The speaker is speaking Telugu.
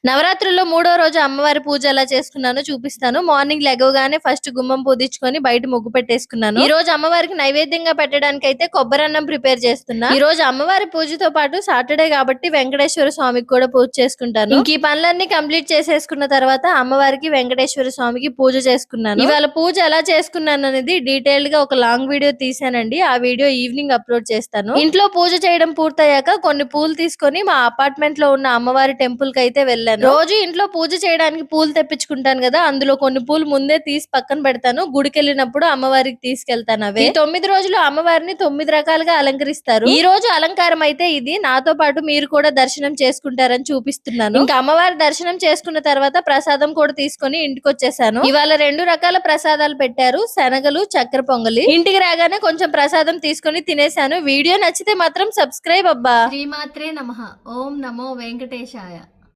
నవరాత్రుల్లో మూడో రోజు అమ్మవారి పూజ ఎలా చేసుకున్నానో చూపిస్తాను. మార్నింగ్ లెగవగానే ఫస్ట్ గుమ్మం పూజించుకొని బయట ముగ్గు పెట్టేసుకున్నాను. ఈ రోజు అమ్మవారికి నైవేద్యంగా పెట్టడానికి అయితే కొబ్బరన్నం ప్రిపేర్ చేస్తున్నా. ఈ రోజు అమ్మవారి పూజతో పాటు సాటర్డే కాబట్టి వెంకటేశ్వర స్వామికి కూడా పూజ చేసుకుంటాను. ఇంక ఈ పనులన్నీ కంప్లీట్ చేసేసుకున్న తర్వాత అమ్మవారికి వెంకటేశ్వర స్వామికి పూజ చేసుకున్నాను. ఇవాళ పూజ ఎలా చేసుకున్నాను అనేది డీటెయిల్డ్ గా ఒక లాంగ్ వీడియో తీసానండి. ఆ వీడియో ఈవినింగ్ అప్లోడ్ చేస్తాను. ఇంట్లో పూజ చేయడం పూర్తయ్యాక కొన్ని పూలు తీసుకొని మా అపార్ట్మెంట్ లో ఉన్న అమ్మవారి టెంపుల్ కి అయితే వెళ్ళాను. రోజు ఇంట్లో పూజ చేయడానికి పూలు తెప్పించుకుంటాను కదా, అందులో కొన్ని పూలు ముందే తీసి పక్కన పెడతాను. గుడికి వెళ్ళినప్పుడు అమ్మవారికి తీసుకెళ్తాను. అవే 9 రోజులు అమ్మవారిని 9 రకాలుగా అలంకరిస్తారు. ఈ రోజు అలంకారం అయితే ఇది. నాతో పాటు మీరు కూడా దర్శనం చేసుకుంటారని చూపిస్తున్నాను. ఇంకా అమ్మవారి దర్శనం చేసుకున్న తర్వాత ప్రసాదం కూడా తీసుకొని ఇంటికి వచ్చేసాను. ఇవాళ 2 రకాల ప్రసాదాలు పెట్టారు, శనగలు, చక్కెర పొంగలి. ఇంటికి రాగానే కొంచెం ప్రసాదం తీసుకొని తినేసాను. వీడియో నచ్చితే మాత్రం సబ్స్క్రైబ్ అబ్బా. శ్రీమాత్రే నమః. ఓం నమో వెంకటేశాయ.